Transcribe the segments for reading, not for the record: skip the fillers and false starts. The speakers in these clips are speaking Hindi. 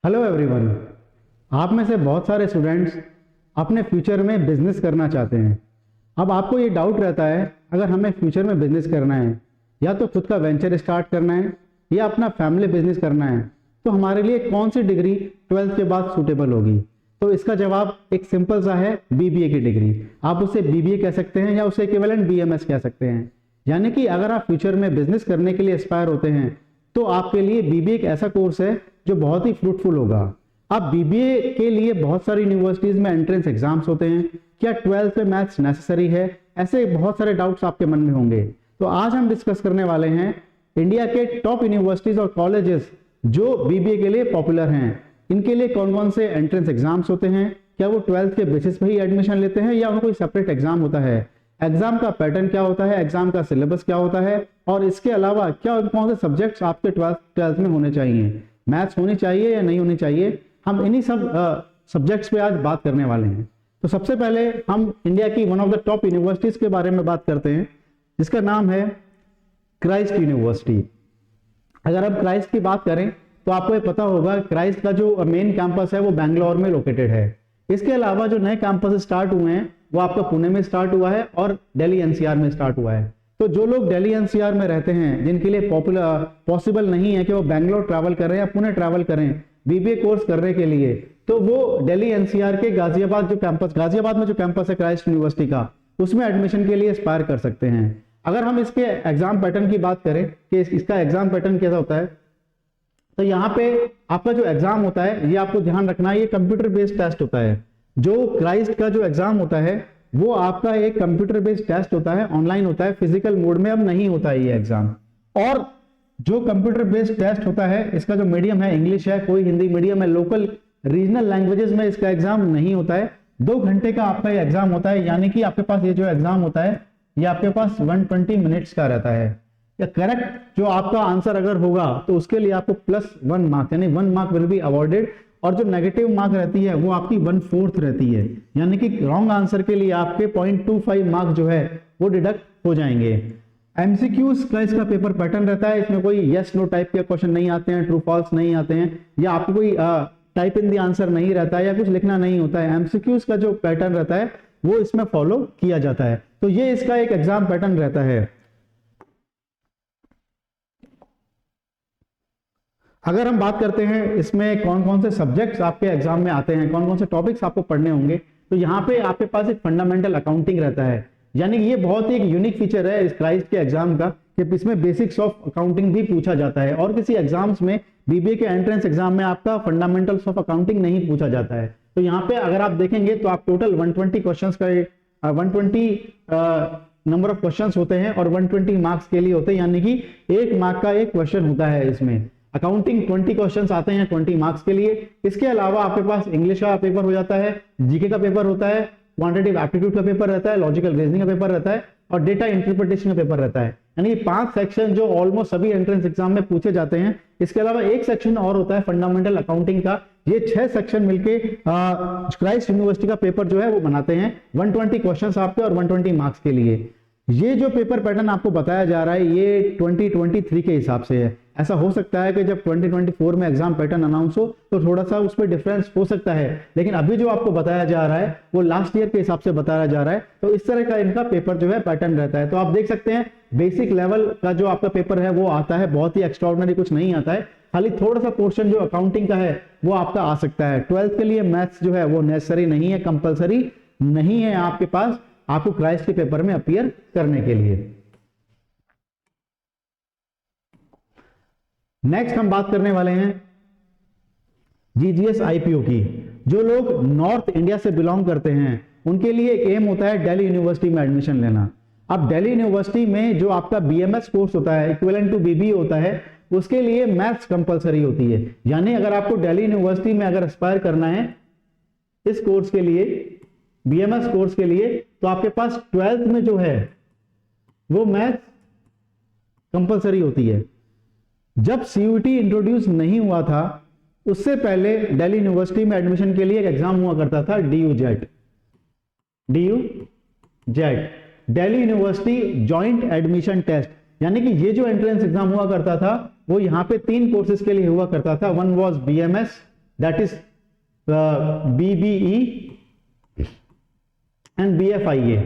Hello everyone. आप में से बहुत सारे स्टूडेंट्स अपने फ्यूचर में बिजनेस करना चाहते हैं। अब आपको ये डाउट रहता है, अगर हमें फ्यूचर में बिजनेस करना है या तो खुद का वेंचर स्टार्ट करना है या अपना फैमिली बिजनेस करना है, तो हमारे लिए कौन सी डिग्री 12th के बाद सूटेबल होगी। तो इसका जवाब एक सिंपल सा है, बीबीए की डिग्री। आप उसे बीबीए कह सकते हैं या उसे इक्विवेलेंट बीएमएस कह सकते हैं। यानी कि अगर आप फ्यूचर में बिजनेस करने के लिए एस्पायर होते हैं तो आपके लिए बीबीए एक ऐसा कोर्स है जो बहुत ही फ्रूटफुल होगा। अब बीबीए के लिए बहुत सारी यूनिवर्सिटीज में एंट्रेंस एग्जाम्स होते हैं, क्या 12th में मैथ्स नेसेसरी है, ऐसे बहुत सारे डाउट्स आपके मन में होंगे। तो आज हम डिस्कस करने वाले हैं इंडिया के टॉप यूनिवर्सिटीज और कॉलेजेस जो बीबीए के लिए पॉपुलर हैं। इनके लिए कौन कौन से एंट्रेंस एग्जाम्स होते हैं, क्या वो 12th के बेसिस पे ही एडमिशन लेते हैं या उनका कोई सेपरेट एग्जाम होता है, एग्जाम का पैटर्न क्या होता है, एग्जाम का सिलेबस क्या होता है, और इसके अलावा क्या कौन से सब्जेक्ट्स आपके 12th में होने चाहिए, मैथ्स होनी चाहिए या नहीं होनी चाहिए। हम इन्हीं सब सब्जेक्ट्स पे आज बात करने वाले हैं। तो सबसे पहले हम इंडिया की one of the top universities के बारे में बात करते हैं, जिसका नाम है क्राइस्ट यूनिवर्सिटी। अगर हम क्राइस्ट की बात करें तो आपको ये पता होगा क्राइस्ट का जो मेन कैंपस है वो बैंगलोर में लोकेटेड है। इसके अलावा जो नए कैंपस स्टार्ट हुए हैं वो आपका पुणे में स्टार्ट हुआ है और दिल्ली एनसीआर में स्टार्ट हुआ है। तो जो लोग दिल्ली एनसीआर में रहते हैं, जिनके लिए पॉसिबल नहीं है कि वो बैंगलोर ट्रैवल करें या पुणे ट्रैवल करें बीबीए कोर्स करने के लिए, तो वो दिल्ली एनसीआर के गाजियाबाद में जो कैंपस है क्राइस्ट यूनिवर्सिटी का, उसमें एडमिशन के लिए एस्पायर कर सकते हैं। अगर हम इसके एग्जाम पैटर्न की बात करें कि इसका एग्जाम पैटर्न कैसा होता है, तो यहाँ पे आपका जो एग्जाम होता है ये आपको ध्यान रखना है, ये कंप्यूटर बेस्ड टेस्ट होता है। जो क्राइस्ट का जो एग्जाम होता है वो आपका एक कंप्यूटर बेस्ड टेस्ट होता है, ऑनलाइन होता है, फिजिकल मोड में अब नहीं होता है ये एग्जाम। और जो कंप्यूटर बेस्ड टेस्ट होता है इसका जो मीडियम है इंग्लिश है, कोई हिंदी मीडियम है, लोकल रीजनल लैंग्वेजेस में इसका एग्जाम नहीं होता है। 2 घंटे का आपका ये एग्जाम होता है, यानी कि आपके पास ये जो एग्जाम होता है ये आपके पास 120 मिनट्स का रहता है। या करेक्ट जो आपका आंसर अगर होगा तो उसके लिए आपको +1 मार्क यानी 1 मार्क विल बी अवॉर्डेड, और जो नेगेटिव मार्क रहती है वो आपकी 1/4 रहती है, यानी कि रॉन्ग आंसर के लिए आपके 0.25 मार्क जो है वो डिडक्ट हो जाएंगे। एमसीक्यूज का इसका पेपर पैटर्न रहता है, इसमें कोई यस नो टाइप के क्वेश्चन नहीं आते हैं, ट्रू फॉल्स नहीं आते हैं, या आपको कोई टाइप इन द आंसर नहीं रहता है या कुछ लिखना नहीं होता है। एमसीक्यूज का जो पैटर्न रहता है वो इसमें फॉलो किया जाता है। तो ये इसका एक एग्जाम पैटर्न रहता है। अगर हम बात करते हैं इसमें कौन कौन से सब्जेक्ट्स आपके एग्जाम में आते हैं, कौन कौन से टॉपिक्स आपको पढ़ने होंगे, तो यहाँ पे आपके पास एक फंडामेंटल अकाउंटिंग रहता है। यानी ये बहुत ही एक यूनिक फीचर है इस क्राइस्ट के एग्जाम का कि इसमें बेसिक्स ऑफ अकाउंटिंग भी पूछा जाता है, और किसी एग्जाम्स में बीबीए के एंट्रेंस एग्जाम में आपका फंडामेंटल्स ऑफ अकाउंटिंग नहीं पूछा जाता है। तो यहाँ पे अगर आप देखेंगे तो आप टोटल 120 क्वेश्चंस का 120 नंबर ऑफ क्वेश्चंस होते हैं और 120 मार्क्स के लिए होते हैं, यानी कि 1 मार्क का एक क्वेश्चन होता है। इसमें अकाउंटिंग 20 क्वेश्चंस आते हैं 20 मार्क्स के लिए। इसके अलावा आपके पास इंग्लिश का पेपर हो जाता है, जीके का पेपर होता है, क्वांटिटेटिव एप्टीट्यूड का पेपर रहता है, लॉजिकल रीजनिंग का पेपर रहता है और डेटा इंटरप्रिटेशन का पेपर रहता है। यानी कि 5 सेक्शन जो ऑलमोस्ट सभी एंट्रेंस एग्जाम में पूछे जाते हैं। इसके अलावा एक सेक्शन और होता है फंडामेंटल अकाउंटिंग का। ये 6 सेक्शन मिलके क्राइस्ट यूनिवर्सिटी का पेपर जो है वो बनाते हैं 120 क्वेश्चंस आपके और 120 मार्क्स के लिए। ये जो पेपर पैटर्न आपको बताया जा रहा है ये 2023 के हिसाब से है। ऐसा हो सकता है कि जब 2024 में एग्जाम पैटर्न अनाउंस हो तो थोड़ा सा उस पर डिफरेंस हो सकता है, लेकिन अभी जो आपको बताया जा रहा है वो लास्ट ईयर के हिसाब से बताया जा रहा है। तो इस तरह का इनका पेपर जो है पैटर्न रहता है। तो आप देख सकते हैं बेसिक लेवल का जो आपका पेपर है वो आता है, बहुत ही एक्स्ट्राऑर्डिनरी कुछ नहीं आता है, खाली थोड़ा सा पोर्शन जो अकाउंटिंग का है वो आपका आ सकता है। 12th के लिए मैथ्स जो है वो नेसेसरी नहीं है, कंपल्सरी नहीं है आपके पास आपको क्राइस्ट के पेपर में अपीयर करने के लिए। नेक्स्ट हम बात करने वाले हैं जीजीएस आईपीओ की। जो लोग नॉर्थ इंडिया से बिलोंग करते हैं उनके लिए एक एम होता है दिल्ली यूनिवर्सिटी में एडमिशन लेना। अब दिल्ली यूनिवर्सिटी में जो आपका बीएमएस कोर्स होता है इक्विवेलेंट टू बीबीए होता है, उसके लिए मैथ्स कंपलसरी होती है। यानी अगर आपको दिल्ली यूनिवर्सिटी में अगर एस्पायर करना है इस कोर्स के लिए, बीएमएस कोर्स के लिए, तो आपके पास 12th में जो है वो मैथ्स कंपलसरी होती है। जब सीयूटी इंट्रोड्यूस नहीं हुआ था उससे पहले दिल्ली यूनिवर्सिटी में एडमिशन के लिए एक एग्जाम हुआ करता था DU-JET, Delhi university joint admission test. यानी कि ये जो एंट्रेंस एग्जाम हुआ करता था वो यहाँ पे 3 कोर्सेज के लिए हुआ करता था। One was BMS, that is BBE and BFIA।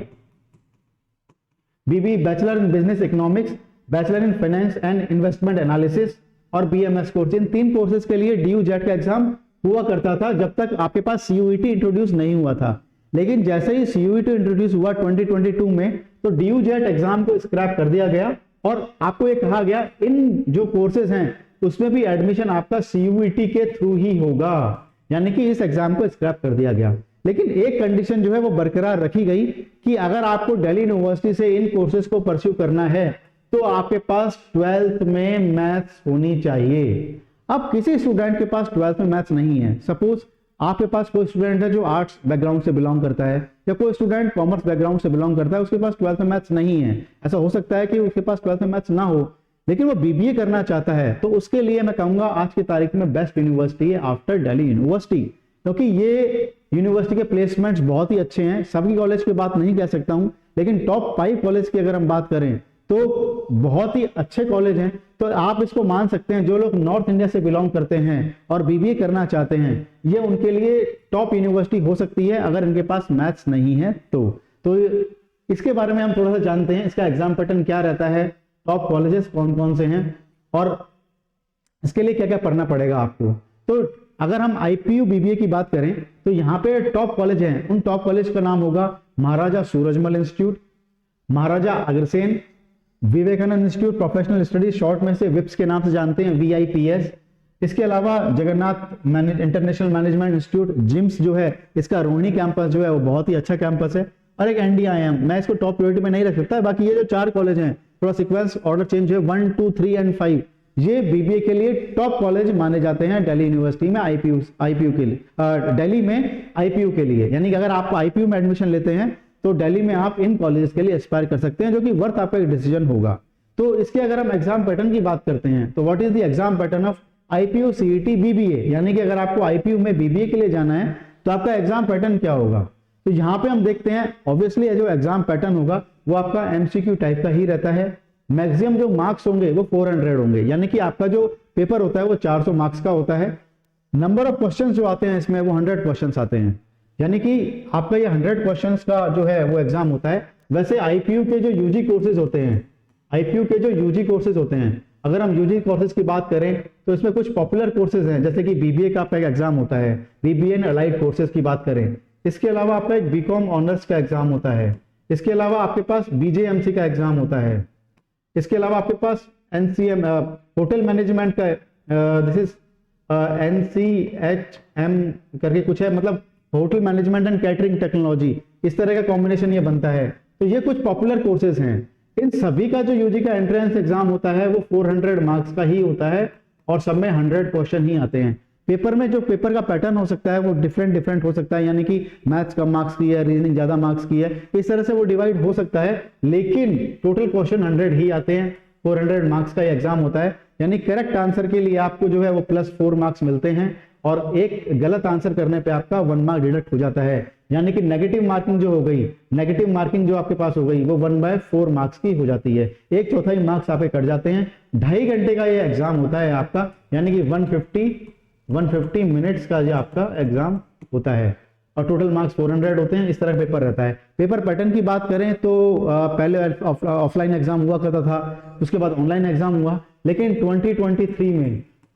BBE bachelor in business economics, bachelor in finance and investment analysis और BMS कोर्स। इन 3 कोर्सेज के लिए DU जेट का एग्जाम हुआ करता था जब तक आपके पास CUET इंट्रोड्यूस नहीं हुआ था। लेकिन जैसे ही CUET इंट्रोड्यूस हुआ 2022 में, तो DU जेट एग्जाम को स्क्रैप कर दिया गया और आपको ये कहा गया इन जो कोर्सेज हैं उसमें भी एडमिशन आपका CUET के थ्रू ही होगा, यानी कि इस एग्जाम को स्क्रैप कर दिया गया। लेकिन एक कंडीशन जो है वो बरकरार रखी गई कि अगर आपको दिल्ली यूनिवर्सिटी से इन कोर्सेज को परस्यू करना है तो आपके पास 12th में मैथ्स होनी चाहिए। अब किसी स्टूडेंट के पास 12th में मैथ्स नहीं है, सपोज आपके पास कोई स्टूडेंट है जो आर्ट्स बैकग्राउंड से बिलोंग करता है या कोई स्टूडेंट कॉमर्स बैकग्राउंड से बिलोंग करता है, उसके पास 12th में मैथ्स नहीं है। ऐसा हो सकता है कि उसके पास 12th में मैथ्स ना हो लेकिन वो BBA करना चाहता है, तो उसके लिए मैं कहूंगा आज की तारीख में बेस्ट यूनिवर्सिटी है आफ्टर दिल्ली यूनिवर्सिटी, क्योंकि ये यूनिवर्सिटी के प्लेसमेंट्स बहुत ही अच्छे हैं। सभी कॉलेज की बात नहीं कह सकता हूं, लेकिन टॉप 5 कॉलेज की अगर हम बात करें तो बहुत ही अच्छे कॉलेज हैं। तो आप इसको मान सकते हैं, जो लोग नॉर्थ इंडिया से बिलोंग करते हैं और BBA करना चाहते हैं, ये उनके लिए टॉप यूनिवर्सिटी हो सकती है अगर इनके पास मैथ्स नहीं है तो इसके बारे में हम थोड़ा सा जानते हैं। इसका एग्जाम पैटर्न क्या रहता है, टॉप कॉलेजेस कौन कौन से हैं और इसके लिए क्या क्या पढ़ना पड़ेगा आपको। तो अगर हम IPU BBA की बात करें तो यहाँ पे टॉप कॉलेज हैं, उन टॉप कॉलेज का नाम होगा Maharaja Surajmal institute, Maharaja Agrasen, Vivekananda institute professional studies, short में से विप्स के नाम से जानते हैं, VIPS। इसके अलावा Jagannath international management institute JIMS जो है, इसका रोहिणी कैंपस जो है वो बहुत ही अच्छा कैंपस है, और एक NDIM। मैं इसको टॉप प्रायोरिटी में नहीं रख सकता, बाकी ये जो 4 कॉलेज हैं, थोड़ा सीक्वेंस ऑर्डर चेंज है, 1, 2, 3 एंड 5, ये BBA के लिए टॉप कॉलेज माने जाते हैं दिल्ली यूनिवर्सिटी में IPU के लिए, दिल्ली में IPU के लिए। यानी कि अगर आप IPU में एडमिशन लेते हैं तो दिल्ली में आप इन कॉलेजेस के लिए एस्पायर कर सकते हैं, जो कि वर्थ आपका एक डिसीजन होगा। तो इसके अगर हम एग्जाम पैटर्न की बात करते हैं तो what is the exam pattern of IPU CET BBA, यानी कि अगर आपको IPU में BBA के लिए जाना है तो आपका एग्जाम पैटर्न क्या होगा। तो यहाँ पे हम देखते हैं ऑब्वियसली जो एग्जाम पैटर्न होगा वो आपका MCQ टाइप का ही रहता है। मैक्सिमम जो मार्क्स होंगे वो 400 होंगे, यानी कि आपका जो पेपर होता है वो 400 मार्क्स का होता है। नंबर ऑफ क्वेश्चंस जो आते हैं इसमें वो 100 क्वेश्चंस आते हैं, यानी कि आपका ये 100 क्वेश्चंस का जो है वो एग्जाम होता है। वैसे IPU के जो UG कोर्सेज होते हैं, IPU के जो UG कोर्सेज होते हैं, अगर हम UG कोर्सेज की बात करें तो इसमें कुछ पॉपुलर कोर्सेज हैं, जैसे कि BBA का आपका एक एग्जाम होता है, BBA एंड अलाइड कोर्सेज की बात करें। इसके अलावा आपका एक BCom ऑनर्स का एग्जाम होता है। इसके अलावा आपके पास BJMC का एग्जाम होता है। इसके अलावा आपके पास NCM होटल मैनेजमेंट का, दिस इज NCHM करके कुछ है, मतलब hotel management and catering technology, इस तरह का कॉम्बिनेशन ये बनता है। तो ये कुछ पॉपुलर कोर्सेज हैं। इन सभी का जो UG का एंट्रेंस एग्जाम होता है वो 400 मार्क्स का ही होता है और सब में 100 क्वेश्चन ही आते हैं। पेपर में जो पेपर का पैटर्न हो सकता है वो डिफरेंट हो सकता है, यानी कि मैथ्स कम मार्क्स की है, रीजनिंग ज्यादा मार्क्स की है, इस तरह से वो डिवाइड हो सकता है, लेकिन टोटल क्वेश्चन 100 ही आते हैं। 400 मार्क्स का एग्जाम होता है, यानी करेक्ट आंसर के लिए आपको जो है वो +4 मार्क्स मिलते हैं और एक गलत आंसर करने पे आपका 1 मार्क डिडक्ट हो जाता है, यानी कि नेगेटिव मार्किंग जो हो गई, नेगेटिव मार्किंग जो आपके पास हो गई वो 1/4 मार्क्स की हो जाती है। 1/4 मार्क्स आपके कट जाते हैं। 2.5 घंटे का ये एग्जाम होता है आपका, यानी कि 150 मिनट्स का ये आपका एग्जाम होता है और टोटल मार्क्स 400 होते हैं। इस तरह पेपर रहता है। पेपर पैटर्न की बात करें तो पहले ऑफलाइन एग्जाम हुआ करता था, उसके बाद ऑनलाइन एग्जाम हुआ, लेकिन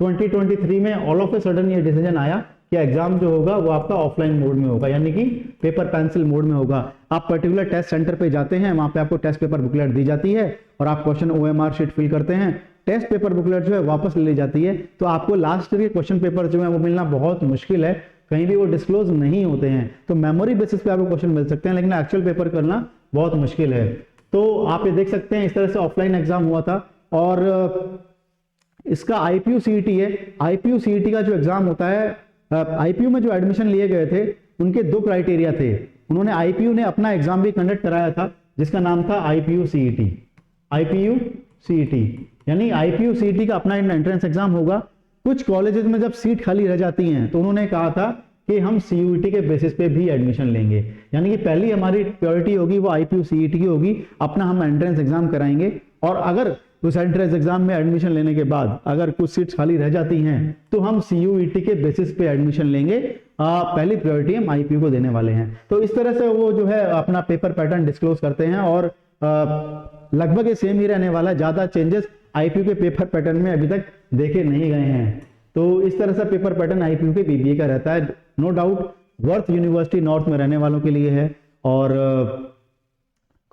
2023 में ऑल ऑफ ए सडन ये डिसीजन आया कि एग्जाम जो होगा वो आपका ऑफलाइन मोड में होगा, यानी कि पेपर पेंसिल मोड में होगा। आप पर्टिकुलर टेस्ट सेंटर पे जाते हैं, वहां पे आपको टेस्ट पेपर बुकलेट दी जाती है और आप क्वेश्चन OMR शीट फिल करते हैं, टेस्ट पेपर बुकलेट जो है वापस ले ली जाती है। तो आपको लास्ट के क्वेश्चन पेपर जो है वो मिलना बहुत मुश्किल है, कहीं भी वो डिस्क्लोज नहीं होते हैं। तो मेमोरी बेसिस पे आपको क्वेश्चन मिल सकते हैं, लेकिन एक्चुअल पेपर करना बहुत मुश्किल है। तो आप ये देख सकते हैं इस तरह से ऑफलाइन एग्जाम हुआ था। और इसका IPU CET है। IPU CET का जो एग्जाम होता है, IPU में जो एडमिशन लिए गए थे उनके 2 क्राइटेरिया थे। उन्होंने IPU ने अपना एग्जाम भी कंडक्ट कराया था जिसका नाम था IPU CET। IPU CET यानी IPU CET का अपना एंट्रेंस एग्जाम होगा। कुछ कॉलेजेस में जब सीट खाली रह जाती हैं तो उन्होंने कहा था कि हम CUET के बेसिस पे भी एडमिशन लेंगे, यानी कि पहली हमारी प्रायोरिटी होगी वो IPU CET की होगी, अपना हम एंट्रेंस एग्जाम कराएंगे और अगर उस एंट्रेंस एग्जाम में एडमिशन लेने के बाद अगर कुछ सीट्स खाली रह जाती हैं तो हम CUET के बेसिस पे एडमिशन लेंगे। पहली प्रायोरिटी हम IPU को देने वाले हैं। तो इस तरह से वो जो है अपना पेपर पैटर्न डिस्क्लोज करते हैं और लगभग ये सेम ही रहने वाला है, ज्यादा चेंजेस IPU के पेपर पैटर्न में अभी तक देखे नहीं गए हैं। तो इस तरह से पेपर पैटर्न IPU के BBA का रहता है। No doubt worth university north में रहने वालों के लिए है और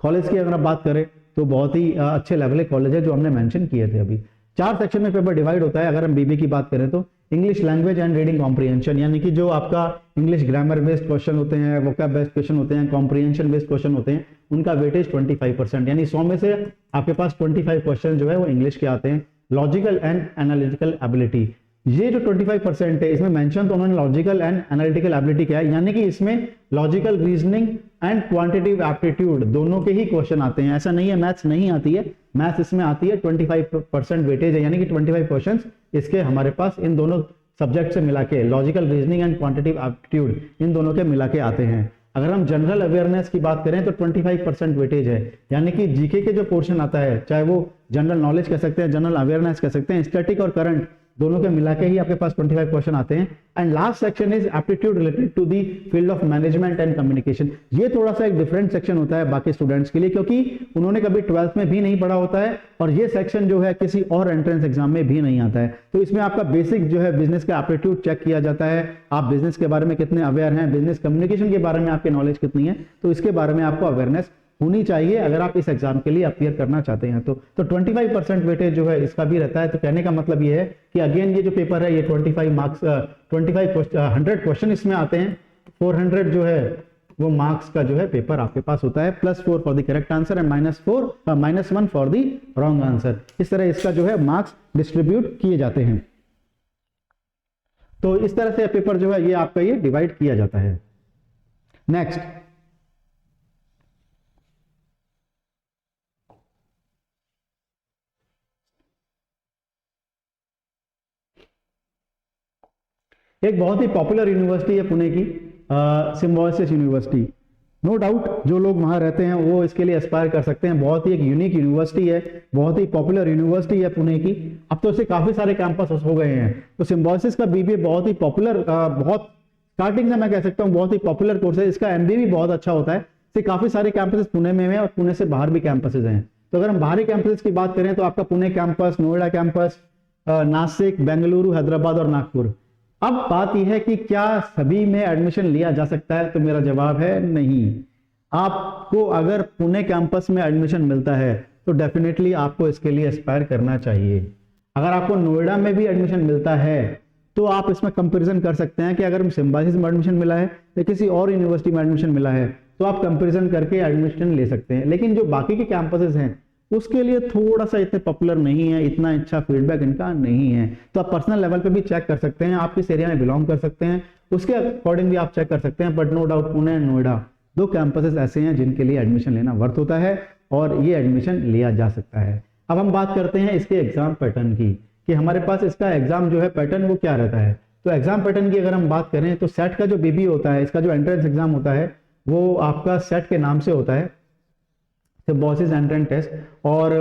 कॉलेज की अगर आप बात करें तो बहुत ही अच्छे लेवल के कॉलेज है जो हमने मेंशन किए थे अभी। 4 सेक्शन में पेपर डिवाइड होता है। अगर हम BBA की बात करें तो English language and reading comprehension, यानी कि जो आपका इंग्लिश ग्रामर बेस्ड क्वेश्चन होते हैं, वोकैब बेस्ड क्वेश्चन होते हैं, कॉम्प्रिहेंशन बेस्ड क्वेश्चन होते हैं, उनका वेटेज 25%, यानी 100 में से आपके पास 25 क्वेश्चन जो है वो इंग्लिश के आते हैं। लॉजिकल एंड एनालिटिकल एबिलिटी, ये जो 25% है इसमें मेंशन तो उन्होंने लॉजिकल एंड एनालिटिकल एबिलिटी किया है, यानी कि इसमें logical reasoning and quantitative aptitude दोनों के ही क्वेश्चन आते हैं। ऐसा नहीं है मैथ्स नहीं आती है, मैथ्स इसमें आती है। 25% वेटेज है, यानी कि 25 क्वेश्चंस इसके हमारे पास इन दोनों सब्जेक्ट से मिला के, logical reasoning and quantitative aptitude इन दोनों के मिला के आते हैं। अगर हम जनरल अवेयरनेस की बात करें तो 25% वेटेज है, यानी कि जीके के जो पोर्शन आता है, चाहे वो जनरल नॉलेज कह सकते हैं, जनरल अवेयरनेस कह सकते हैं, स्टैटिक और करंट दोनों के मिला के ही आपके पास 25 क्वेश्चन आते हैं। And last section is aptitude related to the field of management and communication. ये थोड़ा सा एक डिफरेंट सेक्शन होता है बाकी स्टूडेंट्स के लिए, क्योंकि उन्होंने कभी 12th में भी नहीं पढ़ा होता है और ये सेक्शन जो है किसी और एंट्रेंस एग्जाम में भी नहीं आता है। तो इसमें आपका बेसिक जो है बिजनेस का एप्टीट्यूड चेक किया जाता है, आप बिजनेस के बारे में कितने अवेयर हैं, बिजनेस कम्युनिकेशन के बारे में आपकी नॉलेज कितनी है, तो इसके बारे में आपको अवेयरनेस होनी चाहिए अगर आप इस एग्जाम के लिए अपीयर करना चाहते हैं। तो 25% वेटेज जो है इसका भी रहता है। तो कहने का मतलब ये है कि अगेन ये जो पेपर है ये 25 मार्क्स 100 क्वेश्चन इसमें आते हैं। 400 जो है वो मार्क्स का जो है पेपर आपके पास होता है, +4 for the correct answer and -1 for the wrong answer. इस तरह इसका जो है मार्क्स डिस्ट्रीब्यूट किए जाते हैं। तो इस तरह से पेपर जो है ये आपका ये डिवाइड किया जाता है। नेक्स्ट, एक बहुत ही पॉपुलर यूनिवर्सिटी है पुणे की, सिम्बायोसिस यूनिवर्सिटी। नो डाउट जो लोग वहां रहते हैं वो इसके लिए एस्पायर कर सकते हैं। बहुत ही एक यूनिक यूनिवर्सिटी है, बहुत ही पॉपुलर यूनिवर्सिटी है पुणे की। अब तो इससे काफी सारे कैंपस हो गए हैं। तो सिम्बायोसिस का BBA बहुत ही पॉपुलर, बहुत स्टार्टिंग से मैं कह सकता हूँ बहुत ही पॉपुलर कोर्स है। इसका MBA भी बहुत अच्छा होता है। इससे काफी सारे कैंपसेस पुणे में हैं और पुणे से बाहर भी कैंपसेस हैं। तो अगर हम बाहरी कैंपसेस की बात करें तो आपका पुणे कैंपस, नोएडा कैंपस, नासिक, बेंगलुरु, हैदराबाद और नागपुर। अब बात यह है कि क्या सभी में एडमिशन लिया जा सकता है, तो मेरा जवाब है नहीं। आपको अगर पुणे कैंपस में एडमिशन मिलता है तो डेफिनेटली आपको इसके लिए एस्पायर करना चाहिए। अगर आपको नोएडा में भी एडमिशन मिलता है तो आप इसमें कंपैरिजन कर सकते हैं कि अगर हम सिम्बायोसिस में एडमिशन मिला है या किसी और यूनिवर्सिटी में एडमिशन मिला है तो आप कंपैरिजन करके एडमिशन ले सकते हैं। लेकिन जो बाकी के कैंपसेस हैं उसके लिए थोड़ा सा इतने पॉपुलर नहीं है, इतना अच्छा फीडबैक इनका नहीं है। तो आप पर्सनल लेवल पे भी चेक कर सकते हैं, आप किस एरिया में बिलोंग कर सकते हैं उसके अकॉर्डिंग भी आप चेक कर सकते हैं। But no doubt Pune and Noida 2 campuses ऐसे हैं जिनके लिए एडमिशन लेना वर्थ होता है और ये एडमिशन लिया जा सकता है। अब हम बात करते हैं इसके एग्जाम पैटर्न की कि हमारे पास इसका एग्जाम जो है पैटर्न वो क्या रहता है। तो एग्जाम पैटर्न की अगर हम बात करें तो सेट का जो BBA होता है, इसका जो एंट्रेंस एग्जाम होता है वो आपका सेट के नाम से होता है, सिम्बायोसिस एंट्रेंस टेस्ट। और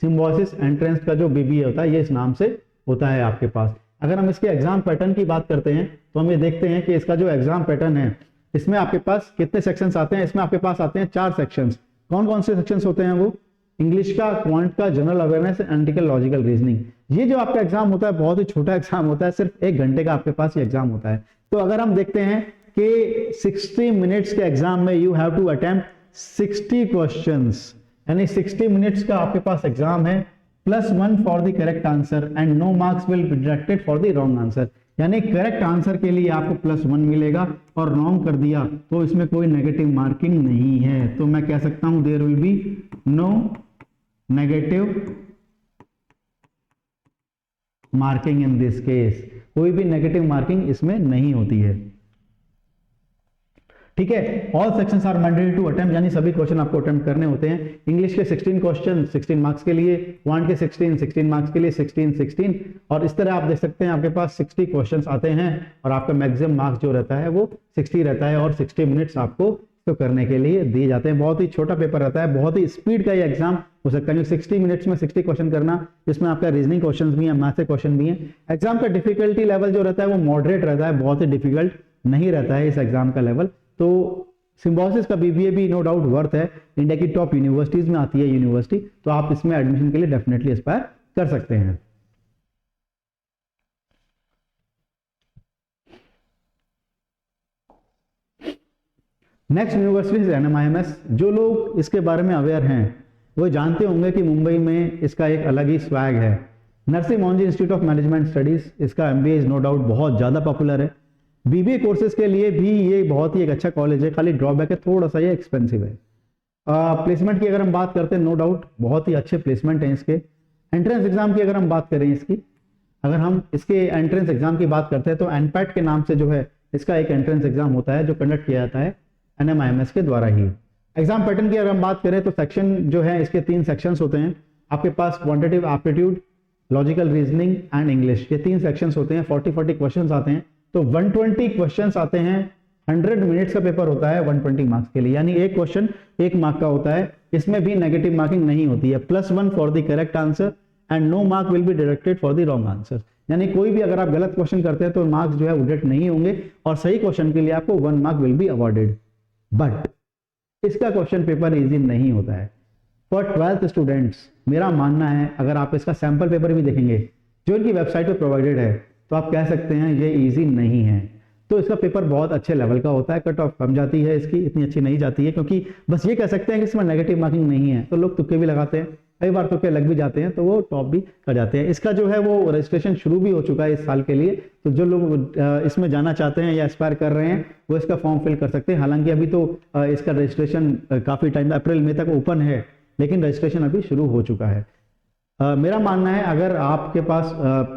सिम्बायोसिस एंट्रेंस का जो BBA होता है ये इस नाम से होता है आपके पास। अगर हम इसके एग्जाम पैटर्न की बात करते हैं तो हम ये देखते हैं कि इसका जो एग्जाम पैटर्न है इसमें आपके पास कितने सेक्शंस आते हैं। इसमें आपके पास आते हैं 4 सेक्शंस। कौन कौन से सेक्शंस होते हैं वो? इंग्लिश का, क्वांट का, general awareness, analytical, logical reasoning. ये जो आपका एग्जाम होता है बहुत ही छोटा एग्जाम होता है, सिर्फ 1 घंटे का आपके पास ये एग्जाम होता है। तो अगर हम देखते हैं कि 60 मिनट्स के एग्जाम में you have to attempt 60 questions, यानी 60 मिनट्स का आपके पास एग्जाम है, +1 for the correct answer and no marks will be deducted for the wrong answer. यानी करेक्ट आंसर के लिए आपको +1 मिलेगा और रॉन्ग कर दिया तो इसमें कोई नेगेटिव मार्किंग नहीं है। तो मैं कह सकता हूं there will be no negative marking in this case. कोई भी नेगेटिव मार्किंग इसमें नहीं होती है। ठीक है, all sections are mandatory to attempt, यानी सभी क्वेश्चन आपको अटेम्प्ट करने होते हैं। इंग्लिश के 16 क्वेश्चन 16 मार्क्स के लिए, क्वांट के 16 मार्क्स के लिए 16 और इस तरह आप देख सकते हैं आपके पास 60 क्वेश्चंस आते हैं और आपका मैक्सिमम मार्क्स जो रहता है वो 60 रहता है और 60 मिनट्स आपको इसको करने के लिए दिए जाते हैं। बहुत ही छोटा पेपर रहता है, बहुत ही स्पीड का ये एग्जाम हो सकता है। 60 मिनट्स में 60 क्वेश्चन करना, जिसमें आपका रीजनिंग क्वेश्चन भी है, मैथ के क्वेश्चन भी है। एग्जाम का डिफिकल्टी लेवल जो रहता है वो मॉडरेट रहता है, बहुत ही डिफिकल्ट नहीं रहता है इस एग्जाम का लेवल। तो सिम्बोसिस का बीबीए भी नो डाउट वर्थ है, इंडिया की टॉप यूनिवर्सिटीज में आती है यूनिवर्सिटी, तो आप इसमें एडमिशन के लिए डेफिनेटली एस्पायर कर सकते हैं। Next university is NMIMS। जो लोग इसके बारे में अवेयर हैं वो जानते होंगे कि मुंबई में इसका एक अलग ही स्वैग है। Narsee Monjee institute of management studies, इसका MBA इज नो डाउट बहुत ज़्यादा पॉपुलर है। BBA कोर्सेज के लिए भी ये बहुत ही एक अच्छा कॉलेज है, खाली ड्रॉबैक है थोड़ा सा ये एक्सपेंसिव है। प्लेसमेंट की अगर हम बात करते हैं, नो डाउट बहुत ही अच्छे प्लेसमेंट हैं इसके। एंट्रेंस एग्जाम की अगर हम बात करें इसकी, अगर हम इसके एंट्रेंस एग्जाम की बात करते हैं तो एनपैट के नाम से जो है इसका एक एंट्रेंस एग्जाम होता है जो कंडक्ट किया जाता है NMIMS के द्वारा ही। एग्जाम पैटर्न की अगर हम बात करें तो सेक्शन जो है इसके 3 सेक्शंस होते हैं आपके पास, quantitative aptitude, logical reasoning and English, ये 3 सेक्शंस होते हैं। 40 क्वेश्चंस आते हैं, तो 120 क्वेश्चंस आते हैं। 100 मिनट्स का पेपर होता है 120 मार्क्स के लिए, यानी एक क्वेश्चन 1 मार्क का होता है। इसमें भी नेगेटिव मार्किंग नहीं होती है। +1 for the correct answer and no mark will be deducted for the wrong answer, यानी कोई भी अगर आप गलत क्वेश्चन करते हैं तो मार्क्स जो है वो डिडक्ट नहीं होंगे और सही क्वेश्चन के लिए आपको 1 mark will be awarded. But इसका क्वेश्चन पेपर इजी नहीं होता है फॉर 12th स्टूडेंट्स। मेरा मानना है अगर आप इसका सैंपल पेपर भी देखेंगे जो इनकी वेबसाइट पे प्रोवाइडेड है तो आप कह सकते हैं ये इजी नहीं है। तो इसका पेपर बहुत अच्छे लेवल का होता है, कट ऑफ कम जाती है इसकी, इतनी अच्छी नहीं जाती है, क्योंकि बस ये कह सकते हैं कि इसमें नेगेटिव मार्किंग नहीं है। तो लोग तुक्के भी लगाते हैं, कई बार तुक्के लग भी जाते हैं तो वो टॉप भी कर जाते हैं। इसका जो है वो रजिस्ट्रेशन शुरू भी हो चुका है इस साल के लिए, तो जो लोग इसमें जाना चाहते हैं या एस्पायर कर रहे हैं वो इसका फॉर्म फिल कर सकते हैं। हालांकि अभी तो इसका रजिस्ट्रेशन काफ़ी टाइम अप्रैल मई तक ओपन है, लेकिन रजिस्ट्रेशन अभी शुरू हो चुका है। मेरा मानना है अगर आपके पास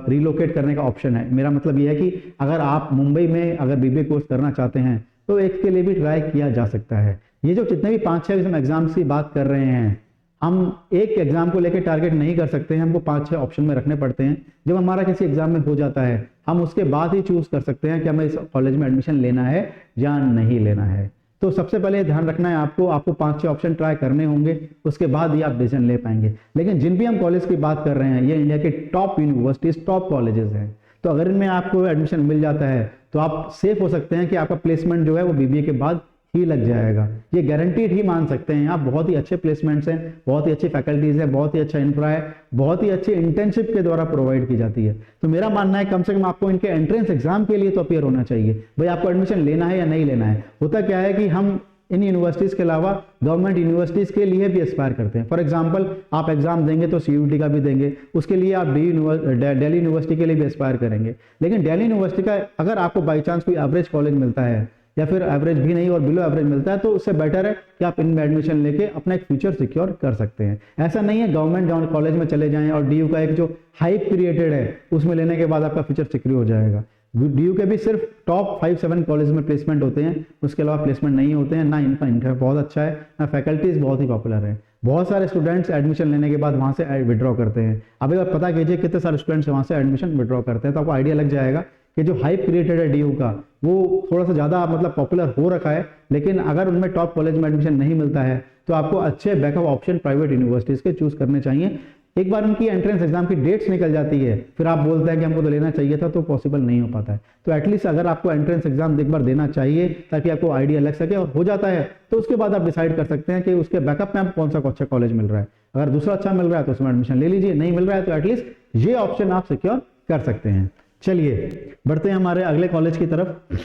रिलोकेट करने का ऑप्शन है, मेरा मतलब ये है कि अगर आप मुंबई में अगर BBA कोर्स करना चाहते हैं तो एक के लिए भी ट्राई किया जा सकता है। ये जो जितने भी 5-6 एग्जाम्स की बात कर रहे हैं, हम एक एग्जाम को लेकर टारगेट नहीं कर सकते हैं, हमको 5-6 ऑप्शन में रखने पड़ते हैं। जब हमारा किसी एग्जाम में हो जाता है हम उसके बाद ही चूज कर सकते हैं कि हमें इस कॉलेज में एडमिशन लेना है या नहीं लेना है। तो सबसे पहले ध्यान रखना है आपको 5-6 ऑप्शन ट्राई करने होंगे, उसके बाद ही आप डिसीजन ले पाएंगे। लेकिन जिन भी हम कॉलेज की बात कर रहे हैं ये इंडिया के टॉप यूनिवर्सिटीज, टॉप कॉलेजेस हैं, तो अगर इनमें आपको एडमिशन मिल जाता है तो आप सेफ हो सकते हैं कि आपका प्लेसमेंट जो है वो BBA के बाद ही लग जाएगा। ये गारंटीड ही मान सकते हैं आप। बहुत ही अच्छे प्लेसमेंट्स हैं, बहुत ही अच्छी फैकल्टीज है, बहुत ही अच्छा इंफ्रा है, बहुत ही अच्छी इंटर्नशिप के द्वारा प्रोवाइड की जाती है। तो मेरा मानना है कम से कम आपको इनके एंट्रेंस एग्जाम के लिए तो अपियर होना चाहिए। भाई आपको एडमिशन लेना है या नहीं लेना है। होता क्या है कि हम इन यूनिवर्सिटीज के अलावा गवर्नमेंट यूनिवर्सिटीज के लिए भी एस्पायर करते हैं। फॉर एग्जांपल आप एग्जाम देंगे तो CUET का भी देंगे, उसके लिए आप दिल्ली यूनिवर्सिटी के लिए भी एस्पायर करेंगे। लेकिन दिल्ली यूनिवर्सिटी का अगर आपको बाई चांस कोई एवरेज कॉलेज मिलता है या फिर एवरेज भी नहीं और बिलो एवरेज मिलता है तो उससे बेटर है कि आप इनमें एडमिशन लेके अपना एक फ्यूचर सिक्योर कर सकते हैं। ऐसा नहीं है गवर्नमेंट कॉलेज में चले जाएं और DU का एक जो हाइप क्रिएटेड है उसमें लेने के बाद आपका फ्यूचर सिक्योर हो जाएगा। DU के भी सिर्फ टॉप 5-7 कॉलेज में प्लेसमेंट होते हैं, उसके अलावा प्लेसमेंट नहीं होते हैं। ना इनका इंटरव्यू बहुत अच्छा है, ना फैकल्टीज बहुत ही पॉपुलर है। बहुत सारे स्टूडेंट्स एडमिशन लेने के बाद वहाँ से विड्रॉ करते हैं। अब एक बार पता कीजिए कितने सारे स्टूडेंट्स वहाँ से एडमिशन विड्रॉ करते हैं, तो आपको आइडिया लग जाएगा कि जो हाइप क्रिएटेड है DU का वो थोड़ा सा ज़्यादा मतलब पॉपुलर हो रखा है। लेकिन अगर उनमें टॉप कॉलेज में एडमिशन नहीं मिलता है तो आपको अच्छे बैकअप ऑप्शन प्राइवेट यूनिवर्सिटीज़ के चूज़ करने चाहिए। एक बार उनकी एंट्रेंस एग्जाम की डेट्स निकल जाती है फिर आप बोलते हैं कि हमको तो लेना चाहिए था, तो पॉसिबल नहीं हो पाता है। तो एटलीस्ट अगर आपको एंट्रेंस एग्जाम एक बार देना चाहिए ताकि आपको आइडिया लग सके, और हो जाता है तो उसके बाद आप डिसाइड कर सकते हैं कि उसके बैकअप में आपको कौन सा अच्छा कॉलेज मिल रहा है। अगर दूसरा अच्छा मिल रहा है तो उसमें एडमिशन ले लीजिए, नहीं मिल रहा है तो एटलीस्ट ये ऑप्शन आप सिक्योर कर सकते हैं। चलिए बढ़ते हैं हमारे अगले कॉलेज की तरफ,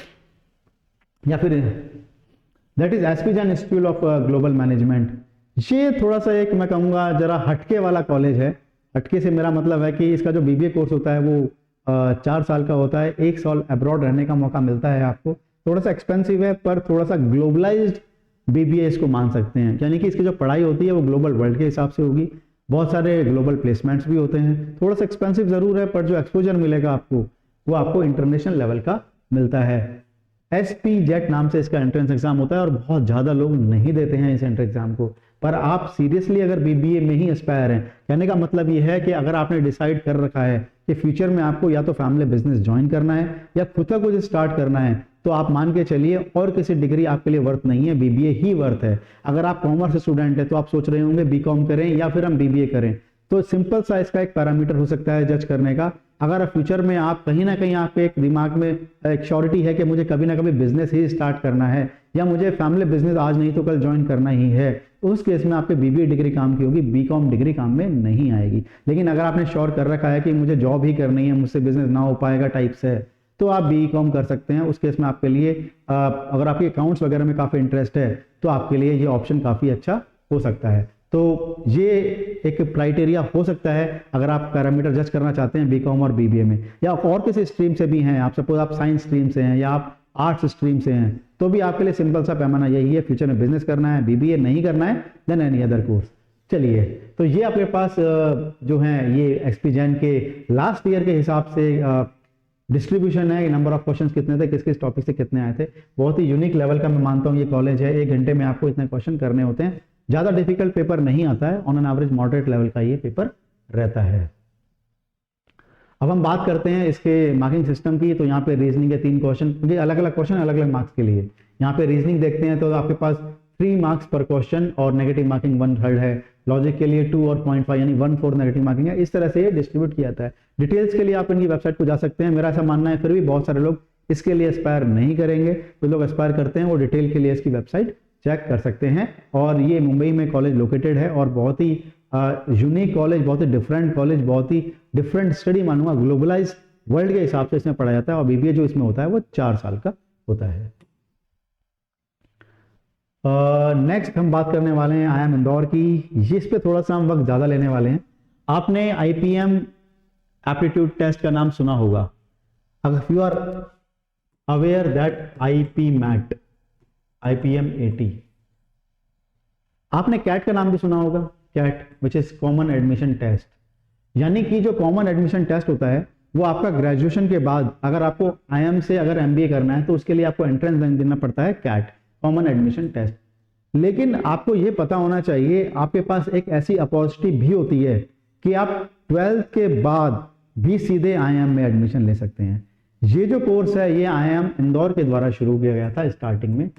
या फिर that is SP Jain institute of global management. ये थोड़ा सा एक मैं कहूँगा जरा हटके वाला कॉलेज है। हटके से मेरा मतलब है कि इसका जो BBA कोर्स होता है वो 4 साल का होता है, 1 साल अब्रॉड रहने का मौका मिलता है आपको। थोड़ा सा एक्सपेंसिव है पर थोड़ा सा ग्लोबलाइज्ड BBA इसको मान सकते हैं, यानी कि इसकी जो पढ़ाई होती है वो ग्लोबल वर्ल्ड के हिसाब से होगी। बहुत सारे ग्लोबल प्लेसमेंट्स भी होते हैं। थोड़ा सा एक्सपेंसिव जरूर है पर जो एक्सपोजर मिलेगा आपको वो आपको इंटरनेशनल लेवल का मिलता है। SP जेट नाम से इसका एंट्रेंस एग्जाम होता है और बहुत ज़्यादा लोग नहीं देते हैं इस एंट्रेंस एग्जाम को। पर आप सीरियसली अगर BBA में ही एस्पायर हैं, कहने का मतलब ये है कि अगर आपने डिसाइड कर रखा है कि फ्यूचर में आपको या तो फैमिली बिजनेस ज्वाइन करना है या खुद का कुछ स्टार्ट करना है, तो आप मान के चलिए और किसी डिग्री आपके लिए वर्थ नहीं है, बीबीए ही वर्थ है। अगर आप कॉमर्स स्टूडेंट है तो आप सोच रहे होंगे बीकॉम करें या फिर हम बीबीए करें, तो सिंपल सा इसका एक पैरामीटर हो सकता है जज करने का। अगर फ्यूचर में आप कहीं ना कहीं आपके एक दिमाग में एक श्योरिटी है कि मुझे कभी ना कभी बिजनेस ही स्टार्ट करना है या मुझे फैमिली बिजनेस आज नहीं तो कल ज्वाइन करना ही है, तो उस केस में आपके बीबीए डिग्री काम की होगी, बीकॉम डिग्री काम में नहीं आएगी। लेकिन अगर आपने श्योर कर रखा है कि मुझे जॉब ही करनी है, मुझसे बिजनेस ना हो पाएगा टाइप से, तो आप बीकॉम कर सकते हैं। उस केस में आपके लिए अगर आपके अकाउंट्स वगैरह में काफ़ी इंटरेस्ट है तो आपके लिए ये ऑप्शन काफ़ी अच्छा हो सकता है। तो ये एक क्राइटेरिया हो सकता है अगर आप पैरामीटर जज करना चाहते हैं बीकॉम और बीबीए में, या और किसी स्ट्रीम से भी हैं, आप सपोज आप साइंस स्ट्रीम से हैं या आप आर्ट्स स्ट्रीम से हैं, तो भी आपके लिए सिंपल सा पैमाना यही है, फ्यूचर में बिजनेस करना है, बीबीए नहीं करना है, देन एनी अदर कोर्स। चलिए, तो ये आपके पास जो है ये एक्सपी जैन के लास्ट ईयर के हिसाब से डिस्ट्रीब्यूशन है, नंबर ऑफ क्वेश्चंस कितने थे, किस किस टॉपिक से कितने आए थे। बहुत ही यूनिक लेवल का मैं मानता हूँ ये कॉलेज है, 1 घंटे में आपको इतने क्वेश्चन करने होते हैं, ज़्यादा डिफिकल्ट पेपर नहीं आता है, on an average moderate level का ये पेपर रहता है। अब हम बात करते हैं इसके मार्किंग सिस्टम की। तो यहाँ पे रीजनिंग के 3 क्वेश्चन, क्योंकि अलग अलग क्वेश्चन अलग अलग मार्क्स के लिए। यहाँ पे रीजनिंग देखते हैं तो आपके पास 3 मार्क्स पर क्वेश्चन और नेगेटिव मार्किंग 1/3 है। लॉजिक के लिए 2 और 0.5 यानी 1/4 नेगेटिव मार्किंग है। इस तरह से ये डिस्ट्रीब्यूट किया जाता है। डिटेल्स के लिए आप इनकी वेबसाइट को जा सकते हैं। मेरा ऐसा मानना है फिर भी बहुत सारे लोग इसके लिए एस्पायर नहीं करेंगे, तो लोग एस्पायर करते हैं वो डिटेल के लिए इसकी वेबसाइट चेक कर सकते हैं। और ये मुंबई में कॉलेज लोकेटेड है और बहुत ही यूनिक कॉलेज, बहुत ही डिफरेंट कॉलेज, बहुत ही डिफरेंट स्टडी मानूंगा, ग्लोबलाइज वर्ल्ड के हिसाब से इसमें पढ़ा जाता है। और बीबीए जो इसमें होता है वो 4 साल का होता है। नेक्स्ट हम बात करने वाले हैं IIM इंदौर की। इस पे थोड़ा सा हम वक्त ज़्यादा लेने वाले हैं। आपने IPM एप्टीट्यूड टेस्ट का नाम सुना होगा। अगर you are aware that IPMAT, IPM AT, आपने कैट का नाम भी सुना होगा। CAT which is common admission test, यानी कि जो कॉमन एडमिशन टेस्ट होता है वो आपका ग्रेजुएशन के बाद अगर आपको IIM से अगर MBA करना है तो उसके लिए आपको एंट्रेंस देना पड़ता है, कैट कॉमन एडमिशन टेस्ट। लेकिन आपको ये पता होना चाहिए आपके पास एक ऐसी अपॉर्चुनिटी भी होती है कि आप 12th के बाद भी सीधे IIM में एडमिशन ले सकते हैं। ये जो कोर्स है ये IIM इंदौर के द्वारा शुरू किया गया था स्टार्टिंग में।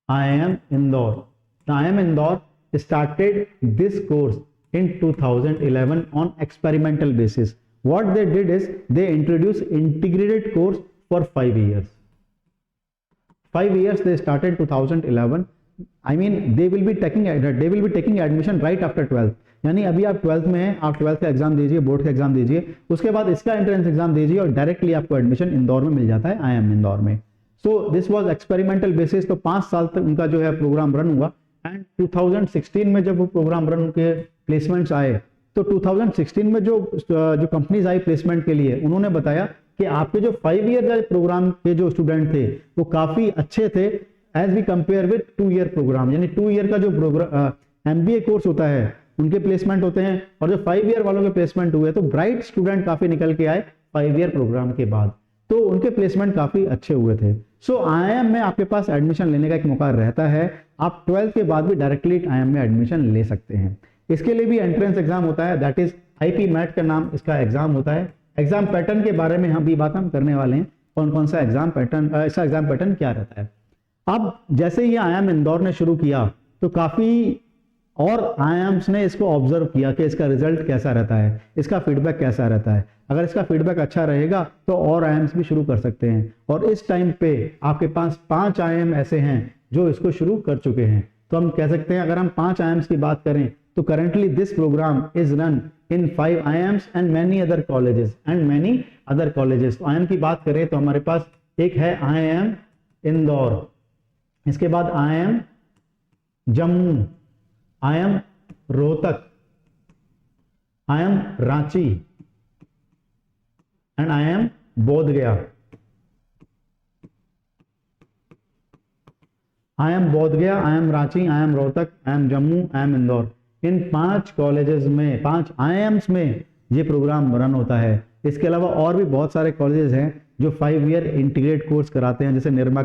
IIM Indore, IIM Indore started this course in 2011 on experimental basis. What they did is they introduced integrated course for 5 years. 5 years they started 2011. I mean they will be taking admission right after 12th. यानी अभी आप 12th में हैं, आप 12th का एग्जाम दीजिए, बोर्ड का एग्जाम दीजिए, उसके बाद इसका एंट्रेंस एग्जाम दीजिए और डायरेक्टली आपको एडमिशन इंदौर में मिल जाता है, IIM इंदौर में। So this was experimental basis. तो 5 साल तक उनका जो है प्रोग्राम रन हुआ। एंड 2016 में जब वो प्रोग्राम रन के प्लेसमेंट्स आए तो 2016 में जो कंपनीज आई प्लेसमेंट के लिए, उन्होंने बताया कि आपके जो 5 ईयर प्रोग्राम के जो स्टूडेंट थे वो काफी अच्छे थे as we compare with 2 year programme. यानी 2 ईयर का जो MBA कोर्स होता है उनके प्लेसमेंट होते हैं और जो 5 ईयर वालों के प्लेसमेंट हुए तो ब्राइट स्टूडेंट काफी निकल के आए 5 ईयर प्रोग्राम के बाद, तो उनके प्लेसमेंट काफी अच्छे हुए थे। सो IIM में आपके पास एडमिशन लेने का एक मौका रहता है। आप 12th के बाद भी डायरेक्टली IIM में एडमिशन ले सकते हैं। इसके लिए भी एंट्रेंस एग्जाम होता है, दैट इज IPMAT का नाम इसका एग्जाम होता है। एग्जाम पैटर्न के बारे में हम भी बात हम करने वाले हैं, कौन कौन सा एग्जाम पैटर्न, इसका एग्जाम पैटर्न क्या रहता है। अब जैसे ही IIM इंदौर ने शुरू किया तो काफी और IIMs ने इसको ऑब्जर्व किया कि इसका रिजल्ट कैसा रहता है, इसका फीडबैक कैसा रहता है। अगर इसका फीडबैक अच्छा रहेगा तो और IIMs भी शुरू कर सकते हैं। और इस टाइम पे आपके पास 5 IIM ऐसे हैं जो इसको शुरू कर चुके हैं। तो हम कह सकते हैं अगर हम 5 IIMs की बात करें तो currently this programme is run in 5 IIMs and many other colleges. तो IIM की बात करें तो हमारे पास एक है IIM इंदौर, इसके बाद IIM Jammu, IIM Rohtak, IIM Ranchi and IIM Bodhgaya. IIM Bodhgaya, IIM Ranchi, IIM Rohtak, IIM Jammu, IIM Indore, इन 5 कॉलेजेस में, 5 IIMs में ये प्रोग्राम रन होता है। इसके अलावा और भी बहुत सारे कॉलेजेस हैं जो 5 ईयर इंटीग्रेट कोर्स कराते हैं, जैसे निरमा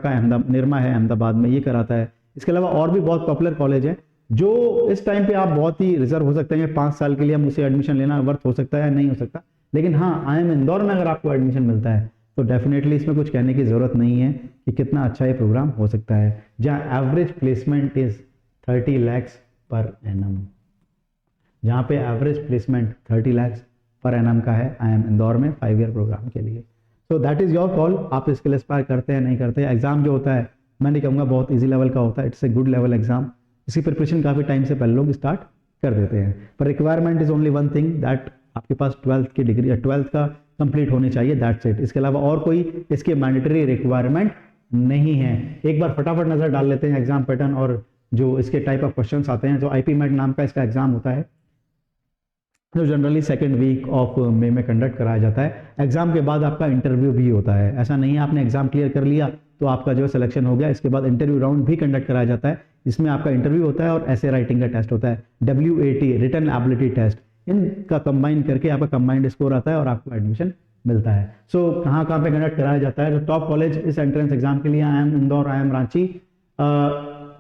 है अहमदाबाद में, ये कराता है। इसके अलावा और भी बहुत पॉपुलर कॉलेज हैं जो इस टाइम पे आप बहुत ही रिजर्व हो सकते हैं 5 साल के लिए हम उसे एडमिशन लेना वर्थ हो सकता है या नहीं हो सकता। लेकिन हाँ, IIM इंदौर में अगर आपको एडमिशन मिलता है तो डेफिनेटली इसमें कुछ कहने की ज़रूरत नहीं है कि कितना अच्छा ये प्रोग्राम हो सकता है, जहाँ average placement is 30 lakhs per annum, जहाँ पे average placement 30 lakhs per annum का है IIM इंदौर में 5 ईयर प्रोग्राम के लिए। So that is your call, आप इसके लिए एस्पायर करते हैं नहीं करते हैं। एग्जाम जो होता है मैं नहीं कहूँगा बहुत ईजी लेवल का होता है, it's a good level exam. इसकी प्रिपरेशन काफ़ी टाइम से पहले लोग स्टार्ट कर देते हैं, पर requirement is only one thing, that आपके पास 12th की डिग्री या 12th का कंप्लीट होनी चाहिए, दैट्स इट। इसके अलावा और कोई इसके मैंडेटरी रिक्वायरमेंट नहीं है। एक बार फटाफट नज़र डाल लेते हैं एग्जाम पैटर्न और जो इसके टाइप ऑफ क्वेश्चंस आते हैं। जो IP MET नाम का इसका एग्जाम होता है, जो generally second week of May में कंडक्ट कराया जाता है। एग्जाम के बाद आपका इंटरव्यू भी होता है, ऐसा नहीं है आपने एग्जाम क्लियर कर लिया तो आपका जो सिलेक्शन हो गया। इसके बाद इंटरव्यू राउंड भी कंडक्ट कराया जाता है, इसमें आपका इंटरव्यू होता है और ऐसे राइटिंग का टेस्ट होता है, WAT रिटन एबिलिटी टेस्ट, इनका कंबाइन करके आपका कंबाइंड स्कोर आता है और आपको एडमिशन मिलता है। सो कहाँ कहाँ पे कंडक्ट कराया जाता है? जो टॉप कॉलेज इस एंट्रेंस एग्जाम के लिए IIM इंदौर, IIM रांची,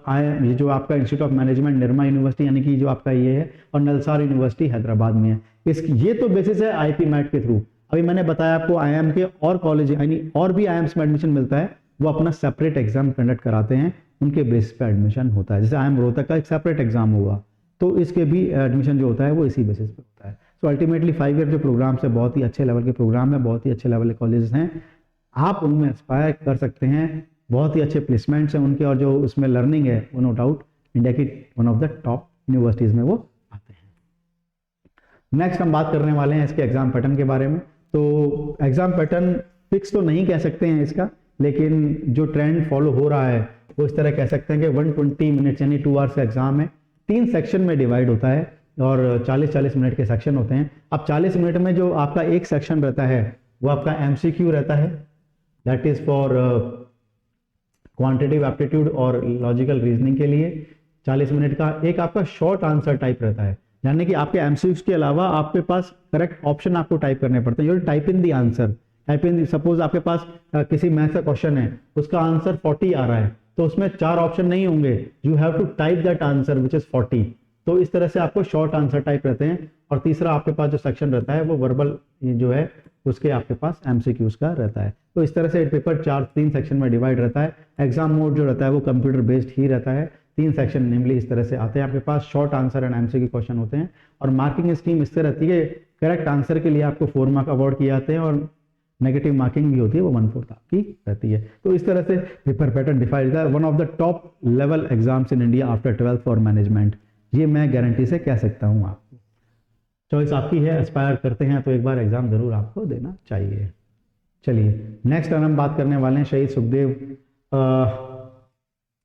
ये जो आपका institute of management Nirma university यानी कि जो आपका ये है, और नलसार यूनिवर्सिटी हैदराबाद में है। इसकी ये तो बेसिस है IP MET के थ्रू। अभी मैंने बताया आपको IIM के और कॉलेज यानी और भी IIMs में एडमिशन मिलता है, वो अपना सेपरेट एग्जाम कंडक्ट कराते हैं, उनके बेसिस पे एडमिशन होता है। जैसे IIM रोहतक का एक सेपरेट एग्जाम होगा तो इसके भी एडमिशन जो होता है वो इसी बेसिस पे होता है। सो अल्टीमेटली 5 ईयर जो प्रोग्राम्स है बहुत ही अच्छे लेवल के प्रोग्राम है, बहुत ही अच्छे लेवल के कॉलेजेस हैं, आप उनमें एस्पायर कर सकते हैं। बहुत ही अच्छे प्लेसमेंट्स हैं उनके, और जो उसमें लर्निंग है वो नो डाउट इंडिया की one of the top universities में वो आते हैं। नेक्स्ट हम बात करने वाले हैं इसके एग्जाम पैटर्न के बारे में। तो एग्जाम पैटर्न फिक्स तो नहीं कह सकते हैं इसका, लेकिन जो ट्रेंड फॉलो हो रहा है वो इस तरह कह सकते हैं कि 120 मिनट्स यानी 2 आवर्स का एग्जाम है, 3 सेक्शन में डिवाइड होता है और 40-40 मिनट के सेक्शन होते हैं। अब 40 मिनट में जो आपका एक सेक्शन रहता है वो आपका MCQ रहता है, that is for quantitative aptitude और लॉजिकल रीजनिंग के लिए 40 मिनट का। एक आपका शॉर्ट आंसर टाइप रहता है, यानी कि आपके MCQs के अलावा आपके पास करेक्ट ऑप्शन आपको टाइप करने पड़ते हैं। You type in the answer, type in, suppose आपके पास किसी मैथ का क्वेश्चन है, उसका आंसर 40 आ रहा है, तो उसमें 4 ऑप्शन नहीं होंगे, you have to type that answer which is 40। तो इस तरह से आपको शॉर्ट आंसर टाइप रहते हैं। और तीसरा आपके पास जो सेक्शन रहता है वो वर्बल जो है उसके आपके पास MCQs का रहता है। तो इस तरह से पेपर 3 सेक्शन में डिवाइड रहता है। एग्जाम मोड जो रहता है वो कंप्यूटर बेस्ड ही रहता है। 3 सेक्शन नेमली इस तरह से आते हैं, आपके पास short answer and MCQ question होते हैं। और मार्किंग स्कीम इससे रहती है, करेक्ट आंसर के लिए आपको 4 मार्क अवार्ड किए जाते हैं और नेगेटिव मार्किंग भी होती है, वो 1/4 आपकी रहती है। तो इस तरह से पेपर पैटर्न डिफाइड रहता है। One of the top level exams in India after 12th for management, ये मैं गारंटी से कह सकता हूँ आपको। चॉइस आपकी है, एस्पायर करते हैं तो एक बार एग्जाम जरूर आपको देना चाहिए। चलिए नेक्स्ट हम बात करने वाले हैं शहीद सुखदेव।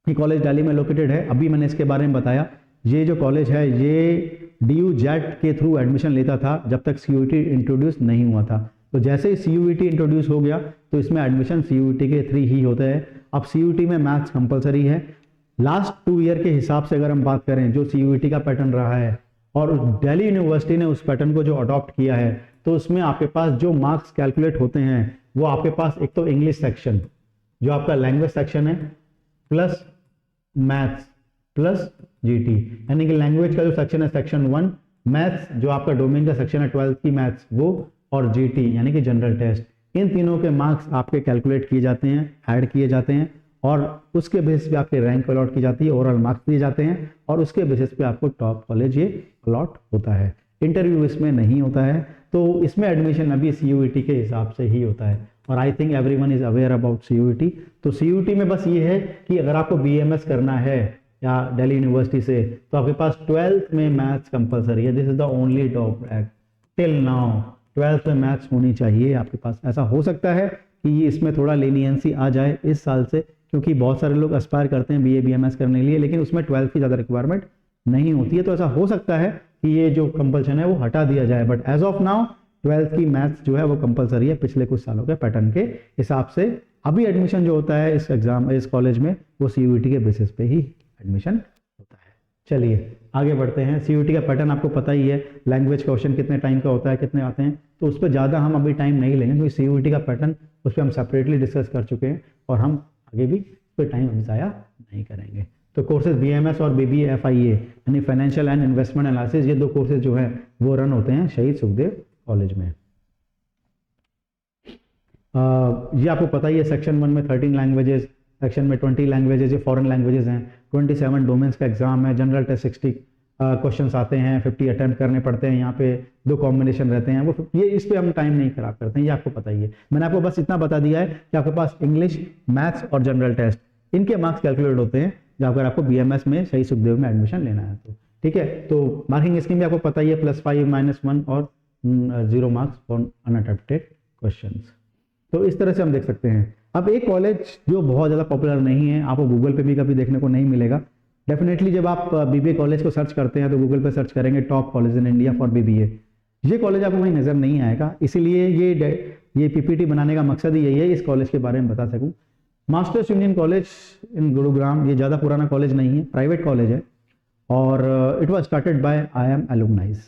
ये कॉलेज दिल्ली में लोकेटेड है। अभी मैंने इसके बारे में बताया, ये जो कॉलेज है ये DU JET के थ्रू एडमिशन लेता था जब तक CUET इंट्रोड्यूस नहीं हुआ था। तो जैसे ही CUET इंट्रोड्यूस हो गया तो इसमें एडमिशन CUET के थ्रू ही होता है। अब CUET में मैथ्स कंपलसरी है। लास्ट 2 ईयर के हिसाब से अगर हम बात करें जो CUET का पैटर्न रहा है और दिल्ली यूनिवर्सिटी ने उस पैटर्न को जो अडॉप्ट किया है, तो उसमें आपके पास जो मार्क्स कैलकुलेट होते हैं वो आपके पास एक तो इंग्लिश सेक्शन जो आपका लैंग्वेज सेक्शन है प्लस मैथ्स प्लस GT, यानी कि लैंग्वेज का जो सेक्शन है सेक्शन 1, मैथ्स जो आपका डोमेन का सेक्शन है 12th की मैथ्स वो, और GT यानी कि जनरल टेस्ट, इन तीनों के मार्क्स आपके कैलकुलेट किए जाते हैं, ऐड किए जाते हैं और उसके बेसिस पे आपके रैंक अलॉट की जाती है, ओवरऑल मार्क्स दिए जाते हैं और उसके बेसिस पे आपको टॉप कॉलेज ये अलॉट होता है। इंटरव्यू इसमें नहीं होता है, तो इसमें एडमिशन अभी CUET के हिसाब से ही होता है और I think everyone is aware about CUET। तो CUET में बस ये है कि अगर आपको BMS करना है या दिल्ली यूनिवर्सिटी से तो आपके पास 12th में मैथ्स कंपलसरी है। This is the only drawback till now, 12th में मैथ्स होनी चाहिए आपके पास। ऐसा हो सकता है कि इसमें थोड़ा लीनियंसी आ जाए इस साल से, क्योंकि बहुत सारे लोग एस्पायर करते हैं BA BMS करने के लिए, लेकिन उसमें 12th की ज़्यादा रिक्वायरमेंट नहीं होती है। तो ऐसा हो सकता है कि ये जो कंपल्शन है वो हटा दिया जाए, but as of now 12th की मैथ्स जो है वो कंपलसरी है पिछले कुछ सालों के पैटर्न के हिसाब से। अभी एडमिशन जो होता है इस एग्जाम इस कॉलेज में वो CUET के बेसिस पे ही एडमिशन होता है। चलिए आगे बढ़ते हैं। CUET का पैटर्न आपको पता ही है, लैंग्वेज क्वेश्चन कितने टाइम का होता है, कितने आते हैं, तो उस पर ज़्यादा हम अभी टाइम नहीं लेंगे क्योंकि CUET का पैटर्न उस पर हम सेपरेटली डिस्कस कर चुके हैं और हम आगे भी उस पर टाइम हम ज़ाया नहीं करेंगे। तो कोर्सेज BMS और BBA FIA यानी फाइनेंशियल एंड इन्वेस्टमेंट एनालिसिस, ये 2 कोर्सेज जो है वो रन होते हैं शहीद सुखदेव कॉलेज में। ये आपको पता ही है, सेक्शन 1 में 13 लैंग्वेजेस, सेक्शन में 20 लैंग्वेजेस, ये फॉरेन लैंग्वेजेस हैं। 27 डोमेन्स का एग्जाम है, जनरल टेस्ट 60 क्वेश्चंस आते हैं, 50 अटैम्प्ट करने पड़ते हैं। यहाँ पे 2 कॉम्बिनेशन रहते हैं, वो ये इस पे हम टाइम नहीं खराब करते हैं, ये आपको पता ही है। मैंने आपको बस इतना बता दिया है कि आपके पास इंग्लिश, मैथ्स और जनरल टेस्ट, इनके मार्क्स कैलकुलेट होते हैं जब अगर आपको BMS में शहीद सुखदेव में एडमिशन लेना है तो। ठीक है, तो मार्किंग स्कीम भी आपको पता ही है, +5 -1 और 0 मार्क्स फॉर अनअटेम्प्टेड क्वेश्चंस। तो इस तरह से हम देख सकते हैं। अब एक कॉलेज जो बहुत ज़्यादा पॉपुलर नहीं है, आपको गूगल पे भी कभी देखने को नहीं मिलेगा। डेफिनेटली जब आप BBA कॉलेज को सर्च करते हैं तो गूगल पे सर्च करेंगे top college in India for BBA, ये कॉलेज आपको कहीं नज़र नहीं आएगा। इसीलिए ये PPT बनाने का मकसद ही यही है, इस कॉलेज के बारे में बता सकूँ। Masters union college in Gurugram, ये ज़्यादा पुराना कॉलेज नहीं है, प्राइवेट कॉलेज है और it was started by IIM एलुमनाइज।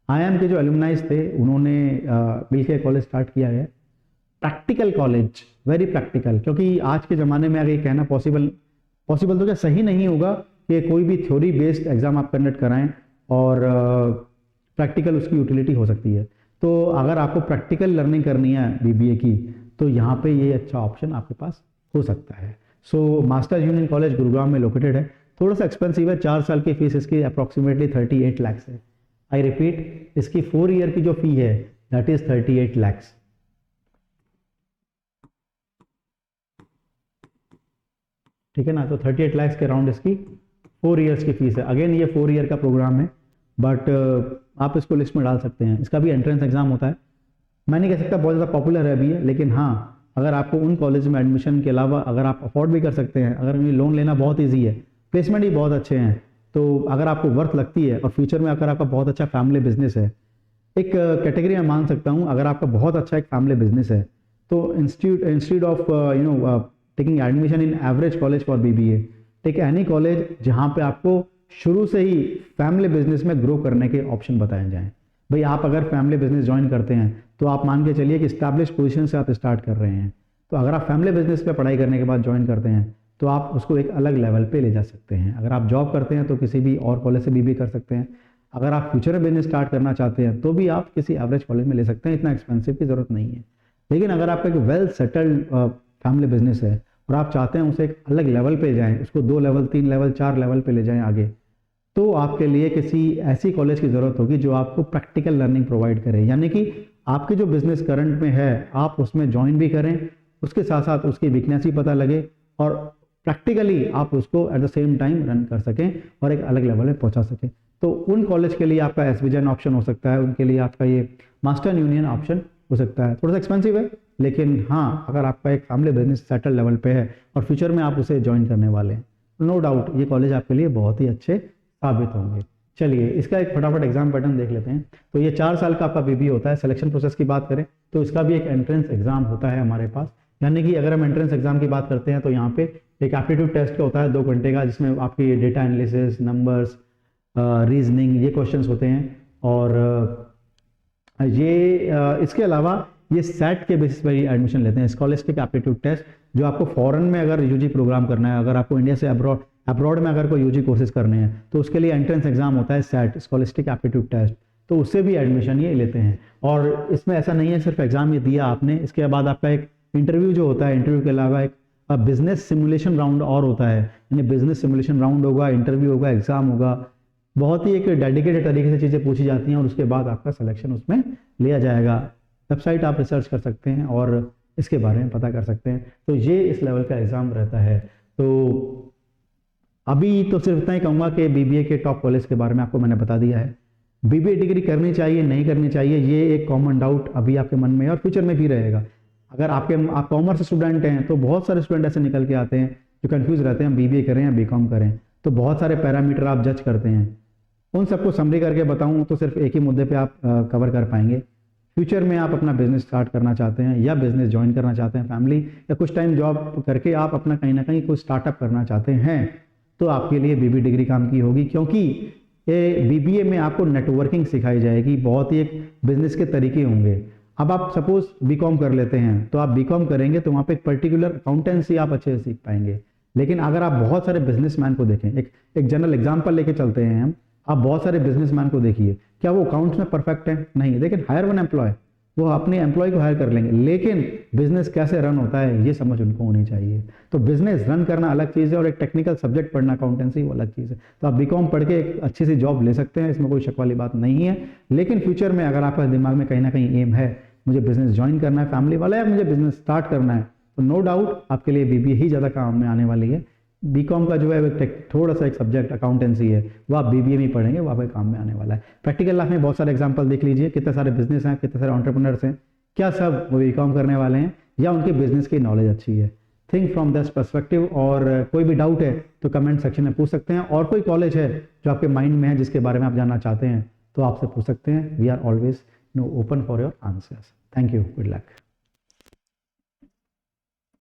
IIM के जो एलुमनाइज थे उन्होंने मिलकर कॉलेज स्टार्ट किया है। प्रैक्टिकल कॉलेज, वेरी प्रैक्टिकल, क्योंकि आज के ज़माने में अगर ये कहना पॉसिबल तो क्या सही नहीं होगा कि कोई भी थ्योरी बेस्ड एग्जाम आप कंडक्ट कराएं और प्रैक्टिकल उसकी यूटिलिटी हो सकती है। तो अगर आपको प्रैक्टिकल लर्निंग करनी है BBA की तो यहाँ पे ये अच्छा ऑप्शन आपके पास हो सकता है। सो मास्टर्स यूनियन कॉलेज गुरुग्राम में लोकेटेड है, थोड़ा सा एक्सपेंसिव है, 4 साल की फीस इसकी अप्रॉक्सीमेटली 38 लाख है। आई रिपीट, इसकी 4 ईयर की जो फी है दैट इज 38 लाख। ठीक है ना, तो 38 लाख के अराउंड इसकी 4 ईयर्स की फीस है। अगेन ये 4 ईयर का प्रोग्राम है, बट आप इसको लिस्ट में डाल सकते हैं। इसका भी एंट्रेंस एग्जाम होता है, मैं नहीं कह सकता बहुत ज़्यादा पॉपुलर है अभी है, लेकिन हाँ अगर आपको उन कॉलेज में एडमिशन के अलावा अगर आप अफोर्ड भी कर सकते हैं, अगर उन्हें लोन लेना बहुत ईजी है, प्लेसमेंट भी बहुत अच्छे हैं, तो अगर आपको वर्थ लगती है और फ्यूचर में अगर आपका बहुत अच्छा फैमिली बिजनेस है, एक कैटेगरी में मान सकता हूँ, अगर आपका बहुत अच्छा एक फैमिली बिजनेस है तो institute of taking admission in average college for BBA, take any college जहाँ पे आपको शुरू से ही फैमिली बिजनेस में ग्रो करने के ऑप्शन बताए जाएं। भाई आप अगर फैमिली बिजनेस ज्वाइन करते हैं तो आप मान के चलिए कि स्टैब्लिश पोजीशन से आप स्टार्ट कर रहे हैं, तो अगर आप फैमिली बिजनेस पे पढ़ाई करने के बाद ज्वाइन करते हैं तो आप उसको एक अलग लेवल पे ले जा सकते हैं। अगर आप जॉब करते हैं तो किसी भी और कॉलेज से BBA कर सकते हैं। अगर आप फ्यूचर में बिजनेस स्टार्ट करना चाहते हैं तो भी आप किसी एवरेज कॉलेज में ले सकते हैं, इतना एक्सपेंसिव की ज़रूरत नहीं है। लेकिन अगर आपका एक वेल सेटल्ड फैमिली बिजनेस है और आप चाहते हैं उसे एक अलग लेवल पे जाएं, उसको 2 लेवल 3 लेवल 4 लेवल पे ले जाएं आगे, तो आपके लिए किसी ऐसी कॉलेज की ज़रूरत होगी जो आपको प्रैक्टिकल लर्निंग प्रोवाइड करे। यानी कि आपके जो बिजनेस करंट में है आप उसमें ज्वाइन भी करें, उसके साथ साथ उसकी वीकनेस ही पता लगे और प्रैक्टिकली आप उसको at the same time run कर सकें और एक अलग लेवल में पहुंचा सकें। तो उन कॉलेज के लिए आपका SVJN ऑप्शन हो सकता है, उनके लिए आपका ये मास्टर यूनियन ऑप्शन हो सकता है। थोड़ा सा एक्सपेंसिव है, लेकिन हाँ अगर आपका एक फैमिली बिजनेस सेटल लेवल पे है और फ्यूचर में आप उसे ज्वाइन करने वाले हैं, नो डाउट ये कॉलेज आपके लिए बहुत ही अच्छे साबित होंगे। चलिए इसका एक फटाफट एग्जाम पैटर्न देख लेते हैं। तो ये 4 साल का आपका BBA होता है। सिलेक्शन प्रोसेस की बात करें तो इसका भी एक एंट्रेंस एग्जाम होता है हमारे पास। यानी कि अगर हम एंट्रेंस एग्जाम की बात करते हैं तो यहाँ पे एक एप्टीट्यूड टेस्ट का होता है 2 घंटे का, जिसमें आपकी डेटा एनालिसिस, नंबर्स, रीजनिंग, ये क्वेश्चंस होते हैं। और इसके अलावा ये सेट के बेसिस पर ही एडमिशन लेते हैं। स्कॉलस्टिक एप्टीट्यूड टेस्ट जो आपको फॉरेन में अगर UG प्रोग्राम करना है, अगर आपको इंडिया से अब्रॉड में अगर कोई UG कोर्सेज करने हैं तो उसके लिए एंट्रेंस एग्जाम होता है सेट, स्कॉलस्टिक एप्टीट्यूड टेस्ट, तो उससे भी एडमिशन ये लेते हैं। और इसमें ऐसा नहीं है सिर्फ एग्जाम ये दिया आपने, इसके बाद आपका एक इंटरव्यू जो होता है, इंटरव्यू के अलावा एक बिजनेस सिमुलेशन राउंड और होता है। यानी बिजनेस सिमुलेशन राउंड होगा, इंटरव्यू होगा, एग्जाम होगा, बहुत ही एक डेडिकेटेड तरीके से चीज़ें पूछी जाती हैं और उसके बाद आपका सिलेक्शन उसमें लिया जाएगा। वेबसाइट आप रिसर्च कर सकते हैं और इसके बारे में पता कर सकते हैं। तो ये इस लेवल का एग्ज़ाम रहता है। तो अभी तो सिर्फ इतना ही कहूँगा कि BBA के टॉप कॉलेज के बारे में आपको मैंने बता दिया है। BBA डिग्री करनी चाहिए नहीं करनी चाहिए, ये एक कॉमन डाउट अभी आपके मन में है और फ्यूचर में भी रहेगा। अगर आप कॉमर्स स्टूडेंट हैं तो बहुत सारे स्टूडेंट ऐसे निकल के आते हैं जो कंफ्यूज रहते हैं BBA करें या BCom करें, तो बहुत सारे पैरामीटर आप जज करते हैं। उन सबको समरी करके बताऊं तो सिर्फ एक ही मुद्दे पे आप कवर कर पाएंगे। फ्यूचर में आप अपना बिजनेस स्टार्ट करना चाहते हैं या बिजनेस ज्वाइन करना चाहते हैं फैमिली, या कुछ टाइम जॉब करके आप अपना कहीं ना कहीं कुछ स्टार्टअप करना चाहते हैं, तो आपके लिए BBA डिग्री काम की होगी। क्योंकि BBA में आपको नेटवर्किंग सिखाई जाएगी, बहुत ही एक बिजनेस के तरीके होंगे। अब आप सपोज BCom कर लेते हैं तो आप BCom करेंगे तो वहाँ पे एक पर्टिकुलर अकाउंटेंसी आप अच्छे से सीख पाएंगे। लेकिन अगर आप बहुत सारे बिजनेसमैन को देखें, एक जनरल एग्जांपल लेके चलते हैं हम, आप बहुत सारे बिजनेसमैन को देखिए, क्या वो अकाउंट्स में परफेक्ट है? नहीं। लेकिन हायर वन एम्प्लॉय वो अपने एम्प्लॉय को हायर कर लेंगे, लेकिन बिजनेस कैसे रन होता है ये समझ उनको होनी चाहिए। तो बिजनेस रन करना अलग चीज़ है और एक टेक्निकल सब्जेक्ट पढ़ना अकाउंटेंसी वो अलग चीज़ है। तो आप बीकॉम पढ़ के एक अच्छी सी जॉब ले सकते हैं, इसमें कोई शक वाली बात नहीं है। लेकिन फ्यूचर में अगर आपका दिमाग में कहीं ना कहीं एम है मुझे बिजनेस ज्वाइन करना है फैमिली वाला, या मुझे बिजनेस स्टार्ट करना है, तो नो डाउट आपके लिए बीबीए ही ज़्यादा काम में आने वाली है। बीकॉम का जो है थोड़ा सा एक सब्जेक्ट अकाउंटेंसी है, वो आप बीबीए में पढ़ेंगे, वो आपके काम में आने वाला है। प्रैक्टिकल लाइफ में बहुत सारे एग्जांपल देख लीजिए, कितने सारे बिजनेस हैं, कितने सारे एंटरप्रेन्योर्स हैं, क्या सब वो बीकॉम करने वाले हैं या उनके बिजनेस की नॉलेज अच्छी है। Think from this perspective. और कोई भी डाउट है तो कमेंट सेक्शन में पूछ सकते हैं, और कोई कॉलेज है जो आपके माइंड में है जिसके बारे में आप जानना चाहते हैं तो आपसे पूछ सकते हैं। We are always open for your answers. Thank you, good luck.